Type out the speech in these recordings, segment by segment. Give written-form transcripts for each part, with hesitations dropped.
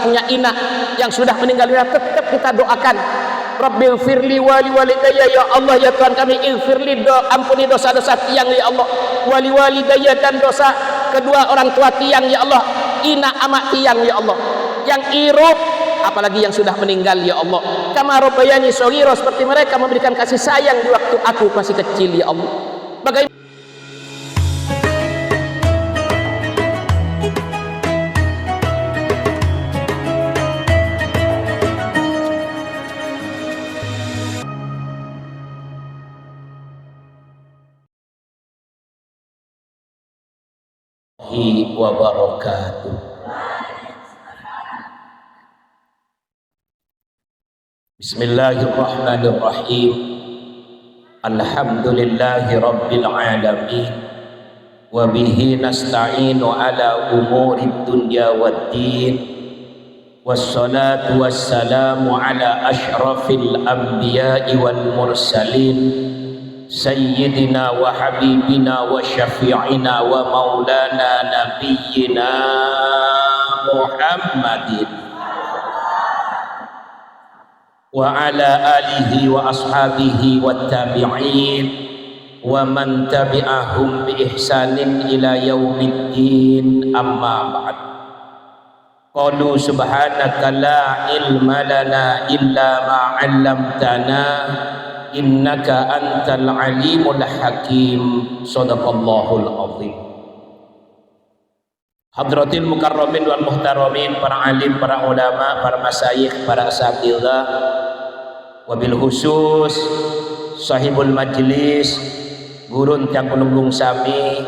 punya inak yang sudah meninggal dunia, tetap kita doakan, Rabbighfirli wali walidayya, ya Allah ya Tuhan kami, ighfirli, ampuni dosa-dosa tiang ya Allah, wali walidayya, dan dosa kedua orang tua tiang ya Allah, inak amak tiang ya Allah, yang irup apalagi yang sudah meninggal ya Allah, kama rabbayani shaghira, seperti mereka memberikan kasih sayang di waktu aku masih kecil ya Allah. Bagaimana wa barakatuh. Bismillahirrahmanirrahim. Alhamdulillahi rabbil alamin, wa bihi nasta'inu ala umurid dunya waddin, wassalatu wassalamu ala ashrafil anbiya'i wal mursalin, Sayyidina wa habibina wa syafi'ina wa maulana nabiyyina Muhammadin wa ala alihi wa ashabihi wa tabi'in wa man tabi'ahum bi ihsanin ila yaumiddin, amma ba'd. Qalu subhanaka la ilma lana illa ma 'allamtana innaka antal alimul hakim. Sadaqallahul azim. Hadratil mukarramin wal muhtaramin, para alim, para ulama, para masyayikh, para asatidzah, wabil khusus sahibul majlis, gurun tiang penunggung sami,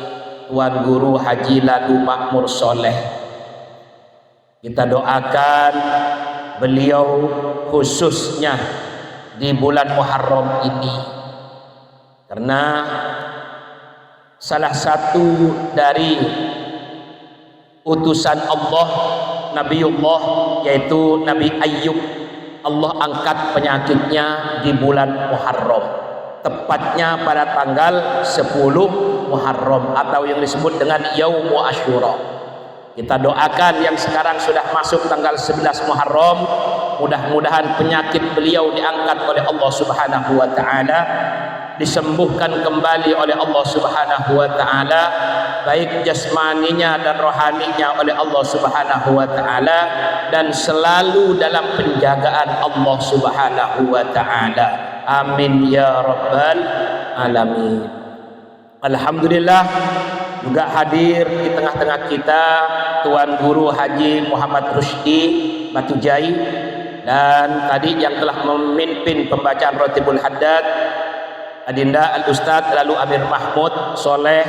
Tuan Guru Haji Ladu Makmur Soleh. Kita doakan beliau khususnya di bulan Muharram ini, karena salah satu dari utusan Allah, Nabiullah, yaitu Nabi Ayyub, Allah angkat penyakitnya di bulan Muharram, tepatnya pada tanggal 10 Muharram atau yang disebut dengan Yaumu Asyura. Kita doakan yang sekarang sudah masuk tanggal 11 Muharram, mudah-mudahan penyakit beliau diangkat oleh Allah Subhanahu wa taala, disembuhkan kembali oleh Allah Subhanahu wa taala, baik jasmaninya dan rohaninya oleh Allah Subhanahu wa taala, dan selalu dalam penjagaan Allah Subhanahu wa taala. Amin ya rabbal alamin. Alhamdulillah, juga hadir di tengah-tengah kita Tuan Guru Haji Muhammad Rusdi Batujai, dan tadi yang telah memimpin pembacaan Ratibul Haddad Adinda Al-Ustadz Lalu Amir Mahmud Soleh,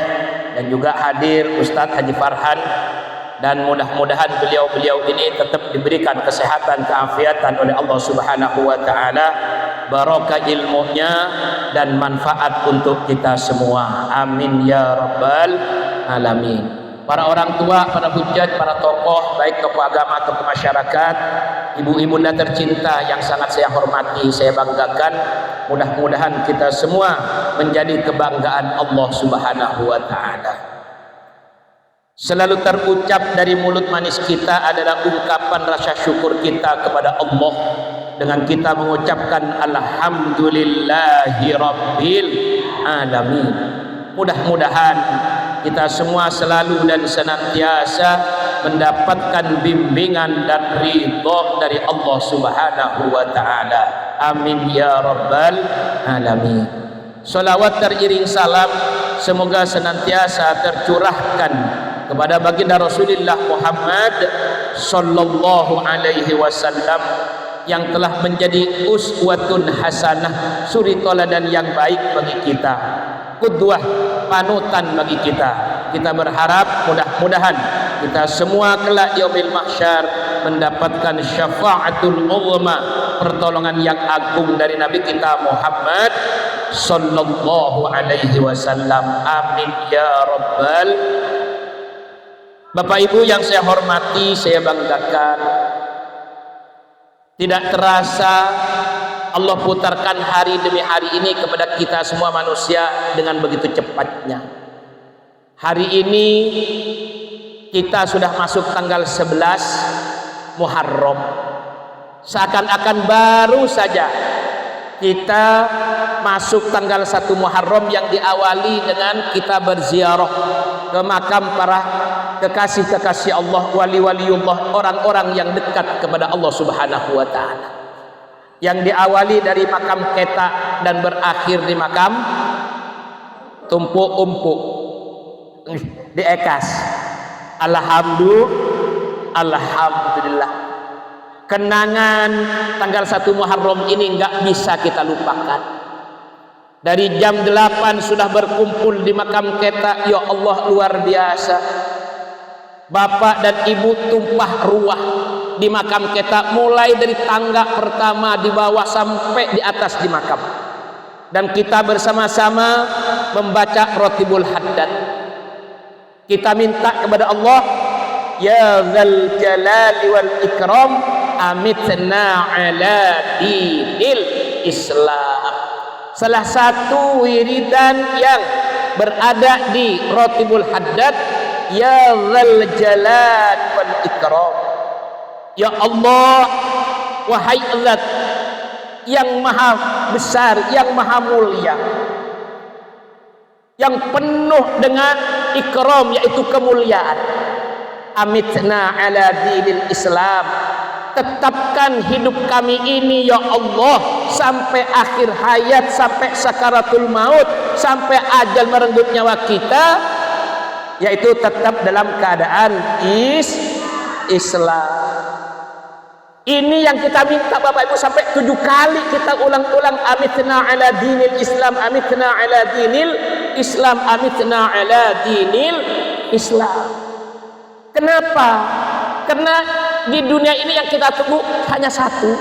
dan juga hadir Ustadz Haji Farhan, dan mudah-mudahan beliau-beliau ini tetap diberikan kesehatan, keafiatan oleh Allah Subhanahu wa taala, barokah ilmunya dan manfaat untuk kita semua. Amin ya rabbal alamin. Para orang tua, para hujjat, para tokoh, baik tokoh agama atau masyarakat, ibu-ibunda tercinta yang sangat saya hormati, saya banggakan, mudah-mudahan kita semua menjadi kebanggaan Allah Subhanahu wa taala. Selalu terucap dari mulut manis kita adalah ungkapan rasa syukur kita kepada Allah dengan kita mengucapkan alhamdulillahi rabbil alamin. Mudah-mudahan kita semua selalu dan senantiasa mendapatkan bimbingan dan ridha dari Allah Subhanahu wa taala. Amin ya rabbal alamin. Salawat teriring salam semoga senantiasa tercurahkan kepada baginda Rasulullah Muhammad sallallahu alaihi wasallam yang telah menjadi uswatun hasanah, suri teladan yang baik bagi kita, qudwah, panutan bagi kita. Kita berharap mudah-mudahan kita semua kelak yaumil mahsyar mendapatkan syafaatul uzma, pertolongan yang agung dari Nabi kita Muhammad sallallahu alaihi wasallam. Amin ya rabbal. Bapak Ibu yang saya hormati, saya banggakan, tidak terasa Allah putarkan hari demi hari ini kepada kita semua manusia dengan begitu cepatnya. Hari ini kita sudah masuk tanggal 11 Muharram. Seakan-akan baru saja kita masuk tanggal 1 Muharram yang diawali dengan kita berziarah ke makam para kekasih-kekasih Allah, wali-waliullah, orang-orang yang dekat kepada Allah Subhanahu wa taala. Yang diawali dari makam Ketak dan berakhir di makam Tumpuk Umpuk di Ekas. Alhamdulillah. Kenangan tanggal 1 Muharram ini nggak bisa kita lupakan. Dari jam 8 sudah berkumpul di makam Ketak. Ya Allah, luar biasa. Bapak dan ibu tumpah ruah di makam Ketak, mulai dari tangga pertama di bawah sampai di atas di makam. Dan kita bersama-sama membaca Rotibul Haddad. Kita minta kepada Allah, ya Dzal Jalali wal Ikram, amitna ala dinil Islam. Salah satu wiridan yang berada di Rotibul Haddad, ya Dzal Jalali wal Ikram. Ya Allah, wahai Zat yang maha besar, yang maha mulia, yang penuh dengan ikram, yaitu kemuliaan. Amitna ala dinil Islam, tetapkan hidup kami ini ya Allah sampai akhir hayat, sampai sakaratul maut, sampai ajal merenggut nyawa kita, yaitu tetap dalam keadaan Islam. Ini yang kita minta Bapak Ibu, sampai 7 kali kita ulang-ulang, amitna ala dinil Islam, amitna ala dinil Islam, amitna ala dinil Islam. Kenapa? Karena di dunia ini yang kita tunggu hanya satu.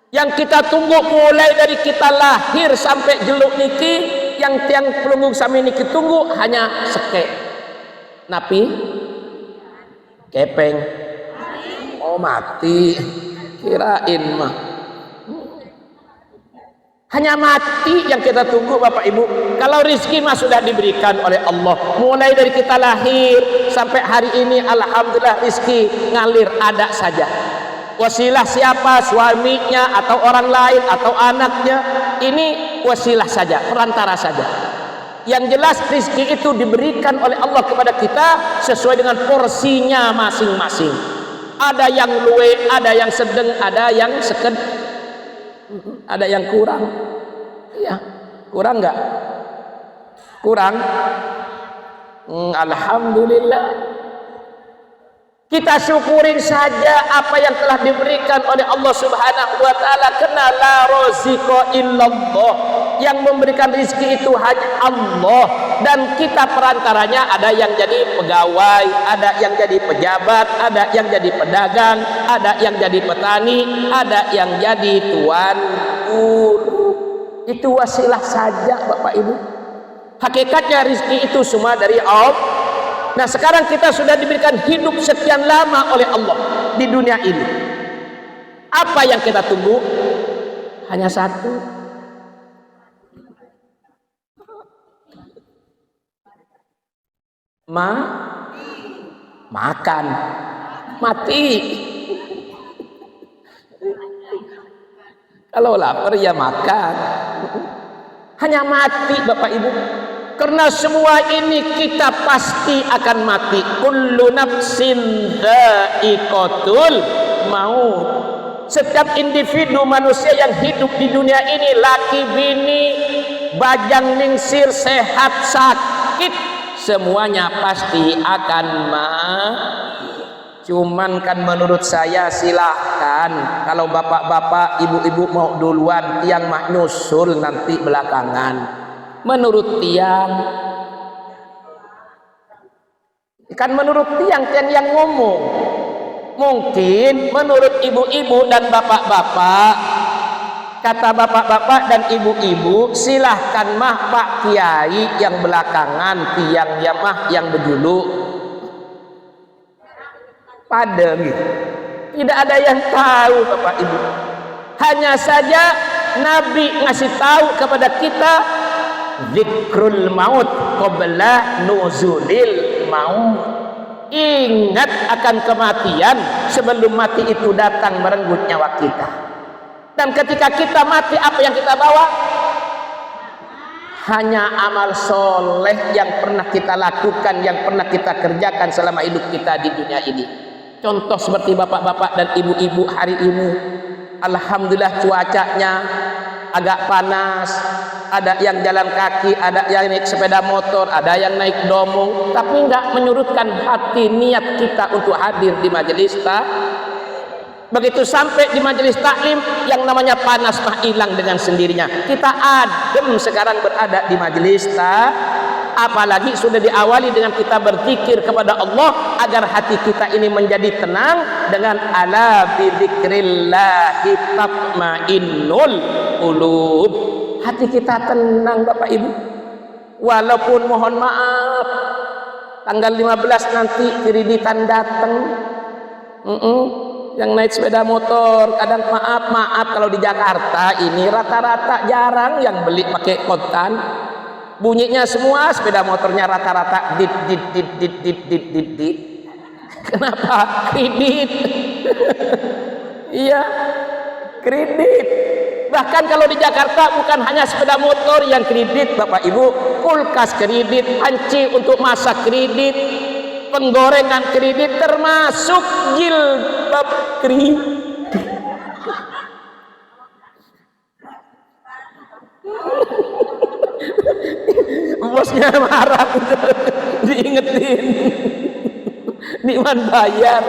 Yang kita tunggu mulai dari kita lahir sampai jeluk niki, yang tiang pelunggung sami niki tunggu hanya seke. Napi kepeng. Oh, mati, kirain mah. Hanya mati yang kita tunggu Bapak Ibu. Kalau rizki mah sudah diberikan oleh Allah. Mulai dari kita lahir sampai hari ini, alhamdulillah rizki ngalir ada saja. Wasilah siapa, suaminya atau orang lain atau anaknya, ini wasilah saja, perantara saja. Yang jelas rizki itu diberikan oleh Allah kepada kita sesuai dengan porsinya masing-masing. Ada yang luwe, ada yang sedang, ada yang seked, ada yang kurang. Iya, kurang nggak? Kurang. Alhamdulillah. Kita syukurin saja apa yang telah diberikan oleh Allah Subhanahu wa taala. Karena la razika illallah. Yang memberikan rezeki itu hanya Allah, dan kita perantaranya. Ada yang jadi pegawai, ada yang jadi pejabat, ada yang jadi pedagang, ada yang jadi petani, ada yang jadi tuan guru. Itu wasilah saja Bapak Ibu. Hakikatnya rezeki itu semua dari Allah. Nah, sekarang kita sudah diberikan hidup sekian lama oleh Allah di dunia ini. Apa yang kita tunggu? Hanya satu. Makan. Mati. Kalau lapar ya makan. Hanya mati Bapak Ibu. Karena semua ini kita pasti akan mati. Kullu nafsin dha'iqatul maut. Setiap individu manusia yang hidup di dunia ini, laki bini, bajang ningsir, sehat sakit, semuanya pasti akan mati. Cuman kan menurut saya silahkan, kalau bapak-bapak, ibu-ibu mau duluan, tiang mah nyusul nanti belakangan. Menurut tiang, kan menurut tiang yang ngomong. Mungkin menurut ibu-ibu dan bapak-bapak, kata bapak-bapak dan ibu-ibu, silahkan mah Pak Kiai yang belakangan, tiang ya mah yang berjuluk padem. Tidak ada yang tahu Bapak Ibu. Hanya saja Nabi ngasih tahu kepada kita, zikrul maut qabla nuzulil maut. ingat akan kematian sebelum mati itu datang merenggut nyawa kita. Dan ketika kita mati, apa yang kita bawa? Hanya amal soleh yang pernah kita lakukan, yang pernah kita kerjakan selama hidup kita di dunia ini. Contoh seperti bapak-bapak dan ibu-ibu hari ini, alhamdulillah cuacanya agak panas, ada yang jalan kaki, ada yang naik sepeda motor, ada yang naik domong, tapi enggak menyurutkan hati niat kita untuk hadir di majelis Begitu sampai di majelis taklim, yang namanya panas mah hilang dengan sendirinya. Kita adem sekarang berada di majelis apalagi sudah diawali dengan kita berzikir kepada Allah agar hati kita ini menjadi tenang dengan ala bidzikrillahi tatmainnul qulub. Hati kita tenang Bapak Ibu. Walaupun mohon maaf tanggal 15 nanti kreditan datang. Yang naik sepeda motor kadang maaf kalau di Jakarta ini rata-rata jarang yang beli pakai kontan. Bunyinya semua sepeda motornya rata-rata dit. Kenapa? Kredit. Iya, kredit. Bahkan kalau di Jakarta bukan hanya sepeda motor yang kredit Bapak Ibu, kulkas kredit, panci untuk masak kredit, penggorengan kredit, termasuk jilbab kredit. Bosnya marah, diingetin, di mana bayar,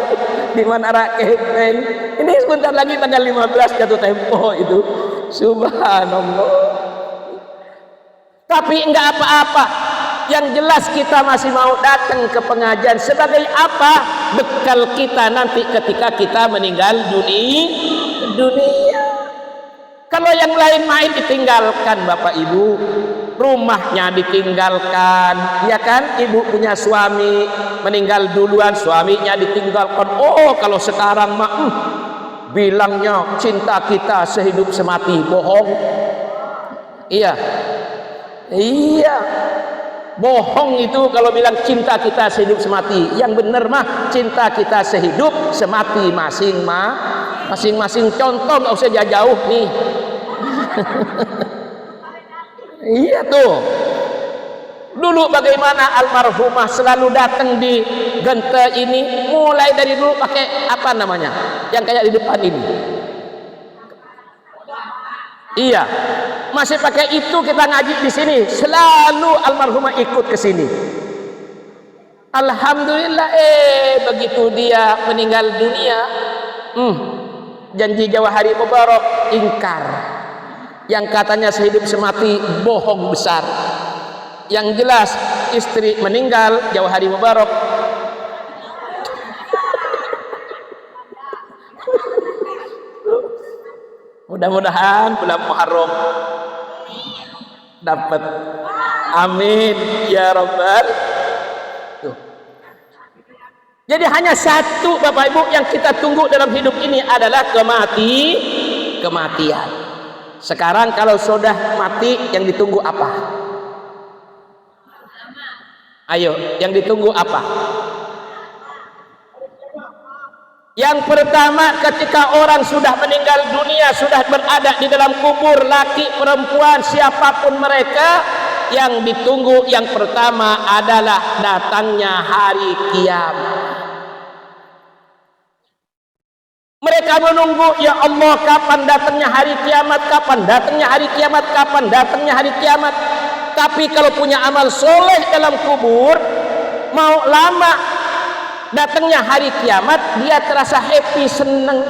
di mana rakepeng. Ini sebentar lagi tanggal 15 jatuh tempo itu. Subhanallah. Tapi enggak apa-apa. Yang jelas kita masih mau datang ke pengajian sebagai apa? Bekal kita nanti ketika kita meninggal dunia. Kalau yang lain main ditinggalkan Bapak Ibu, rumahnya ditinggalkan, ya kan? Ibu punya suami meninggal duluan, suaminya ditinggalkan. Oh, kalau sekarang mah bilangnya cinta kita sehidup semati, bohong. Iya. Bohong itu kalau bilang cinta kita sehidup semati. Yang benar mah cinta kita sehidup semati masing-masing. Contoh nggak usah jauh-jauh nih. Iya tuh. Dulu bagaimana almarhumah selalu datang di gente ini, mulai dari dulu pakai apa namanya? Yang kayak di depan ini. Iya, masih pakai itu kita ngaji di sini. Selalu almarhumah ikut ke sini. Alhamdulillah, begitu dia meninggal dunia, janji Jawa Hari Mubarak ingkar. Yang katanya sehidup semati bohong besar. Yang jelas istri meninggal Jawa Hari Mubarak. Mudah-mudahan bulan Muharram dapat. Amin ya Rabbal. Tuh. Jadi hanya satu Bapak Ibu yang kita tunggu dalam hidup ini adalah kematian. Sekarang kalau sudah mati yang ditunggu apa? Ayo, yang ditunggu apa? Yang pertama, ketika orang sudah meninggal dunia, sudah berada di dalam kubur, laki perempuan siapapun mereka, yang ditunggu yang pertama adalah datangnya hari kiamat. Mereka menunggu, ya Allah, kapan datangnya hari kiamat, kapan datangnya hari kiamat, kapan datangnya hari kiamat. Tapi kalau punya amal soleh dalam kubur, mau lama datangnya hari kiamat, dia terasa happy, senang.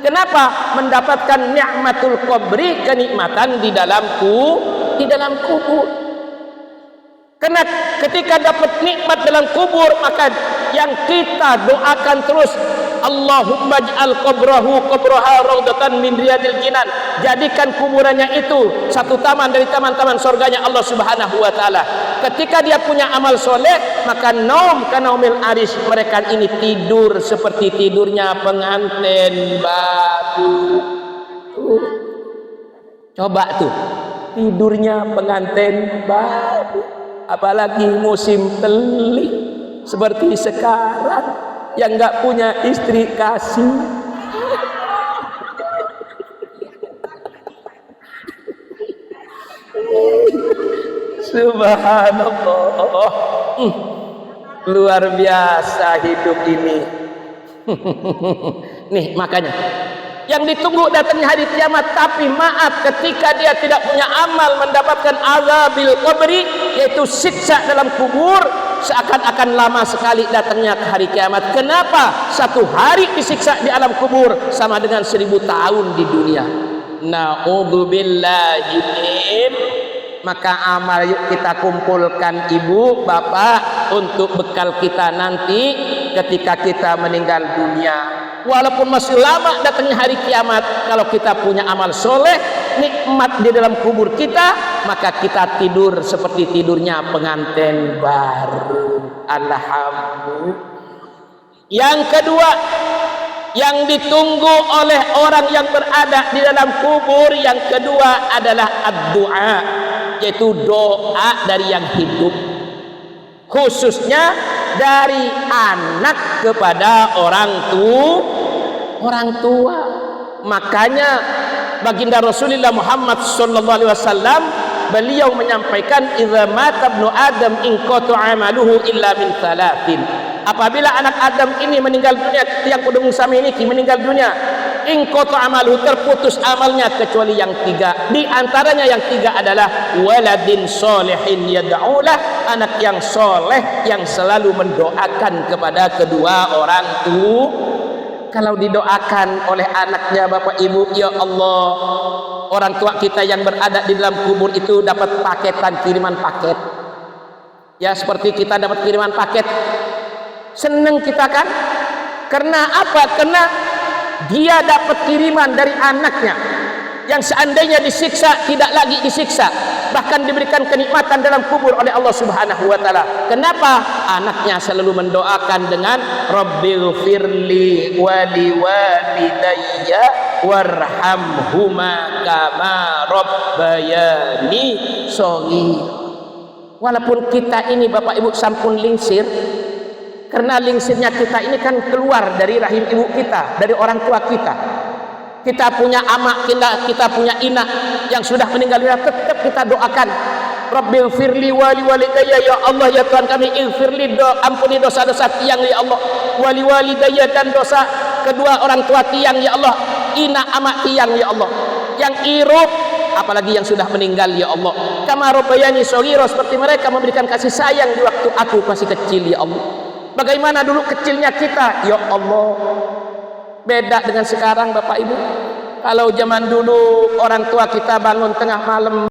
Kenapa? Mendapatkan nikmatul qabri, kenikmatan di dalam kubur. Karena ketika dapat nikmat dalam kubur, maka yang kita doakan terus, Allahumma ij'al qabraha raudatan min riyadil jinan. Jadikan kuburannya itu satu taman dari taman-taman surganya Allah Subhanahu wa taala. Ketika dia punya amal soleh, maka naum kanaumil aris, mereka ini tidur seperti tidurnya pengantin baru. Coba tuh, tidurnya pengantin baru, apalagi musim telik. seperti sekarang yang nggak punya istri kasih. Subhanallah. Luar biasa hidup ini. Nih makanya yang ditunggu datangnya hari kiamat, tapi maaf ketika dia tidak punya amal mendapatkan azabil qabri, yaitu siksa dalam kubur, seakan-akan lama sekali datangnya ke hari kiamat. Kenapa? 1 hari disiksa di alam kubur sama dengan 1000 tahun di dunia. Na'udzubillahi min. Maka amal yuk kita kumpulkan ibu bapak untuk bekal kita nanti ketika kita meninggal dunia. Walaupun masih lama datangnya hari kiamat, kalau kita punya amal soleh, nikmat di dalam kubur kita, maka kita tidur seperti tidurnya pengantin baru. Alhamdulillah. Yang kedua, yang ditunggu oleh orang yang berada di dalam kubur, yang kedua adalah ad-du'a, yaitu doa dari yang hidup, khususnya dari anak kepada orang tua. Makanya baginda Rasulullah Muhammad sallallahu alaihi wasallam, beliau menyampaikan, idza mata ibnu adam in qata'a amaluhu illa min thalathin. Apabila anak Adam ini meninggal dunia, yang kudung sami ini meninggal dunia, in qata'a amaluhu, terputus amalnya kecuali yang 3. Di antaranya yang 3 adalah waladin sholihin yad'ulah, anak yang soleh yang selalu mendoakan kepada kedua orang tua. Kalau didoakan oleh anaknya, bapak ibu, ya Allah, orang tua kita yang berada di dalam kubur itu dapat paketan, kiriman paket. Ya seperti kita dapat kiriman paket, seneng kita kan? Karena apa? Karena dia dapat kiriman dari anaknya yang seandainya disiksa tidak lagi disiksa, bahkan diberikan kenikmatan dalam kubur oleh Allah Subhanahu wa taala. Kenapa? Anaknya selalu mendoakan dengan Rabbighfirli wa liwalidayya warhamhuma kama rabbayani shaghira. Walaupun kita ini bapak ibu sampun lingsir, karena lingsirnya kita ini kan keluar dari rahim ibu kita, dari orang tua kita. Kita punya amak, kita punya inak yang sudah meninggal dunia, tetap kita doakan Rabbighfirli wa liwalidayya, ya Allah ya Tuhan kami, ighfirli, ampuni dosa-dosa tiang ya Allah, wali walidayya, dan dosa kedua orang tua tiang ya Allah, inak amak tiang ya Allah, yang irup apalagi yang sudah meninggal ya Allah, kama rabbayani shaghira, seperti mereka memberikan kasih sayang di waktu aku masih kecil ya Allah. Bagaimana dulu kecilnya kita ya Allah, beda dengan sekarang bapak ibu. Kalau zaman dulu orang tua kita bangun tengah malam